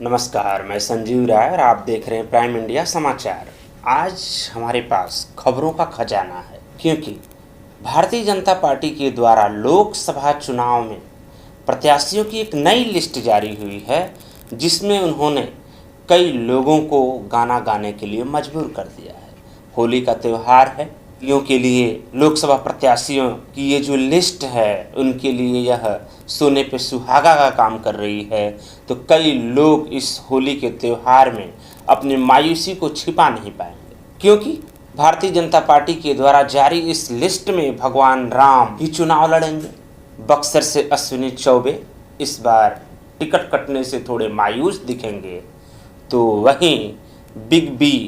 नमस्कार, मैं संजीव राय और आप देख रहे हैं प्राइम इंडिया समाचार। आज हमारे पास खबरों का खजाना है, क्योंकि भारतीय जनता पार्टी के द्वारा लोकसभा चुनाव में प्रत्याशियों की एक नई लिस्ट जारी हुई है, जिसमें उन्होंने कई लोगों को गाना गाने के लिए मजबूर कर दिया है। होली का त्यौहार है, यों के लिए लोकसभा प्रत्याशियों की ये जो लिस्ट है, उनके लिए यह सोने पे सुहागा का काम कर रही है। तो कई लोग इस होली के त्यौहार में अपनी मायूसी को छिपा नहीं पाएंगे, क्योंकि भारतीय जनता पार्टी के द्वारा जारी इस लिस्ट में भगवान राम ही चुनाव लड़ेंगे। बक्सर से अश्विनी चौबे इस बार टिकट कटने से थोड़े मायूस दिखेंगे, तो वहीं बिग बी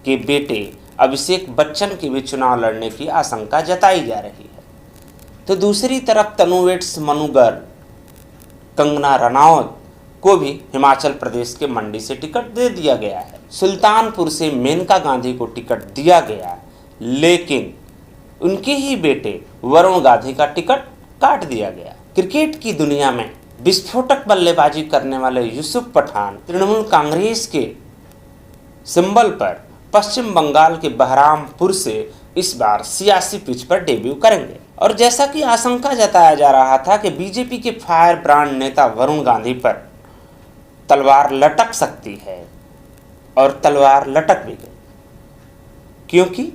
के बेटे अभिषेक बच्चन के भी चुनाव लड़ने की आशंका जताई जा रही है। तो दूसरी तरफ तनुवेट्स मनुगर कंगना रनौत को भी हिमाचल प्रदेश के मंडी से टिकट दे दिया गया है। सुल्तानपुर से मेनका गांधी को टिकट दिया गया, लेकिन उनके ही बेटे वरुण गांधी का टिकट काट दिया गया। क्रिकेट की दुनिया में विस्फोटक बल्लेबाजी करने वाले यूसुफ पठान तृणमूल कांग्रेस के सिंबल पर पश्चिम बंगाल के बहरामपुर से इस बार सियासी पिच पर डेब्यू करेंगे। और जैसा कि आशंका जताया जा रहा था कि बीजेपी के फायर ब्रांड नेता वरुण गांधी पर तलवार लटक सकती है, और तलवार लटक भी गई, क्योंकि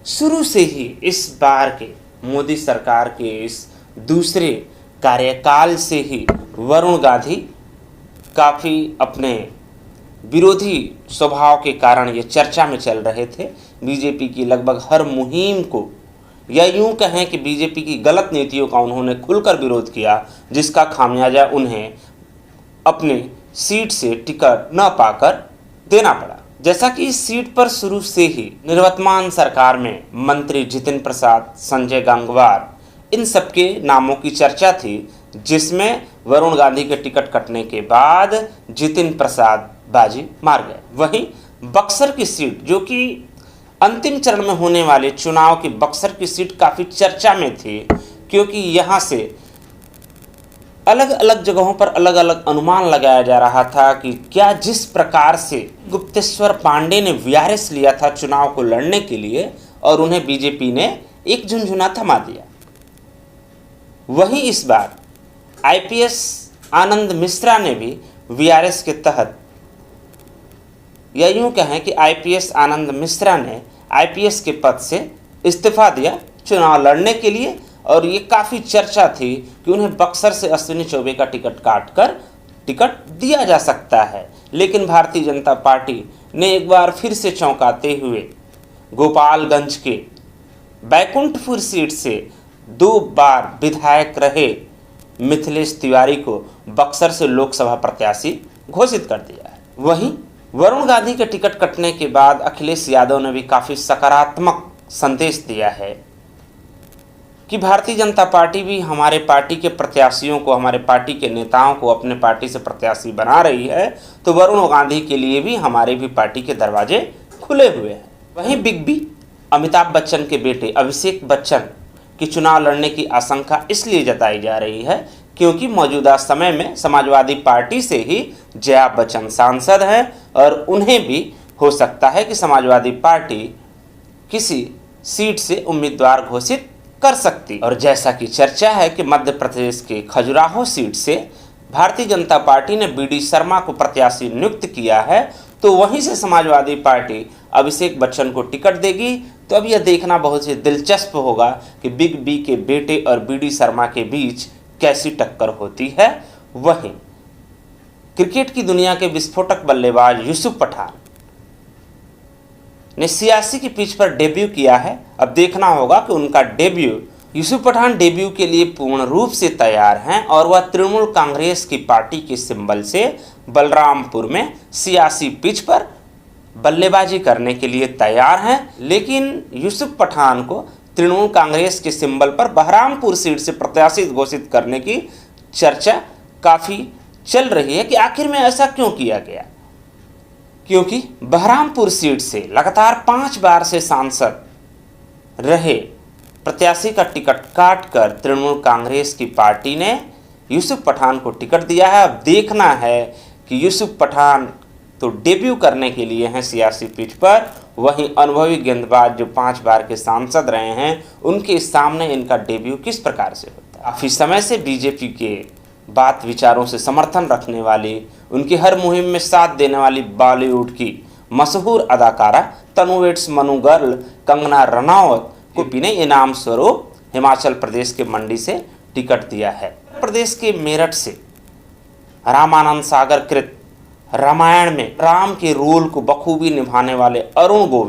शुरू से ही इस बार के मोदी सरकार के इस दूसरे कार्यकाल से ही वरुण गांधी काफ़ी अपने विरोधी स्वभाव के कारण ये चर्चा में चल रहे थे। बीजेपी की लगभग हर मुहिम को, या यूं कहें कि बीजेपी की गलत नीतियों का उन्होंने खुलकर विरोध किया, जिसका खामियाजा उन्हें अपने सीट से टिकट न पाकर देना पड़ा। जैसा कि इस सीट पर शुरू से ही निवर्तमान सरकार में मंत्री जितिन प्रसाद, संजय गंगवार, इन सबके नामों की चर्चा थी, जिसमें वरुण गांधी के टिकट कटने के बाद जितिन प्रसाद बाजी मार गए। वहीं बक्सर की सीट, जो कि अंतिम चरण में होने वाले चुनाव की बक्सर की सीट काफ़ी चर्चा में थी, क्योंकि यहाँ से अलग अलग जगहों पर अलग अलग अनुमान लगाया जा रहा था कि क्या जिस प्रकार से गुप्तेश्वर पांडे ने वीआरएस लिया था चुनाव को लड़ने के लिए, और उन्हें बीजेपी ने एक झुनझुना थमा दिया, वहीं इस बार आईपीएस आनंद मिश्रा ने भी वीआरएस के तहत, या यूं कहें कि आईपीएस आनंद मिश्रा ने आईपीएस के पद से इस्तीफा दिया चुनाव लड़ने के लिए। और ये काफ़ी चर्चा थी कि उन्हें बक्सर से अश्विनी चौबे का टिकट काटकर टिकट दिया जा सकता है, लेकिन भारतीय जनता पार्टी ने एक बार फिर से चौंकाते हुए गोपालगंज के बैकुंठपुर सीट से 2 बार विधायक रहे मिथिलेश तिवारी को बक्सर से लोकसभा प्रत्याशी घोषित कर दिया है। वहीं वरुण गांधी के टिकट कटने के बाद अखिलेश यादव ने भी काफ़ी सकारात्मक संदेश दिया है कि भारतीय जनता पार्टी भी हमारे पार्टी के प्रत्याशियों को, हमारे पार्टी के नेताओं को अपने पार्टी से प्रत्याशी बना रही है, तो वरुण गांधी के लिए भी हमारे भी पार्टी के दरवाजे खुले हुए हैं। वहीं बिग बी अमिताभ बच्चन के बेटे अभिषेक बच्चन की चुनाव लड़ने की आशंका इसलिए जताई जा रही है, क्योंकि मौजूदा समय में समाजवादी पार्टी से ही जया बच्चन सांसद हैं, और उन्हें भी हो सकता है कि समाजवादी पार्टी किसी सीट से उम्मीदवार घोषित कर सकती। और जैसा कि चर्चा है कि मध्य प्रदेश के खजुराहो सीट से भारतीय जनता पार्टी ने बीडी शर्मा को प्रत्याशी नियुक्त किया है, तो वहीं से समाजवादी पार्टी अभिषेक बच्चन को टिकट देगी। तो अब यह देखना बहुत ही दिलचस्प होगा कि बिग बी के बेटे और बीडी शर्मा के बीच कैसी टक्कर होती है। वहीं क्रिकेट की दुनिया के विस्फोटक बल्लेबाज यूसुफ पठान ने सियासी की पिच पर डेब्यू किया है। अब देखना होगा कि उनका डेब्यू, यूसुफ पठान डेब्यू के लिए पूर्ण रूप से तैयार हैं, और वह तृणमूल कांग्रेस की पार्टी के सिंबल से बलरामपुर में सियासी पिच पर बल्लेबाजी करने के लिए तैयार हैं। लेकिन यूसुफ पठान को तृणमूल कांग्रेस के सिंबल पर बहरामपुर सीट से प्रत्याशी घोषित करने की चर्चा काफ़ी चल रही है कि आखिर में ऐसा क्यों किया गया, क्योंकि बहरामपुर सीट से लगातार 5 बार से सांसद रहे प्रत्याशी का टिकट काटकर तृणमूल कांग्रेस की पार्टी ने यूसुफ पठान को टिकट दिया है। अब देखना है कि यूसुफ पठान तो डेब्यू करने के लिए हैं सियासी पीठ पर, वहीं अनुभवी गेंदबाज जो 5 बार के सांसद रहे हैं उनके सामने इनका डेब्यू किस प्रकार से होता है। काफ़ी समय से बीजेपी के बात विचारों से समर्थन रखने वाली, उनकी हर मुहिम में साथ देने वाली बॉलीवुड की मशहूर अदाकारा तनुवेट्स मनु गर्ल कंगना रनावत को ने इनाम स्वरूप हिमाचल प्रदेश के मंडी से टिकट दिया है। प्रदेश के मेरठ से रामानंद सागर कृत रामायण में राम के रोल को बखूबी निभाने वाले अरुण गोविंद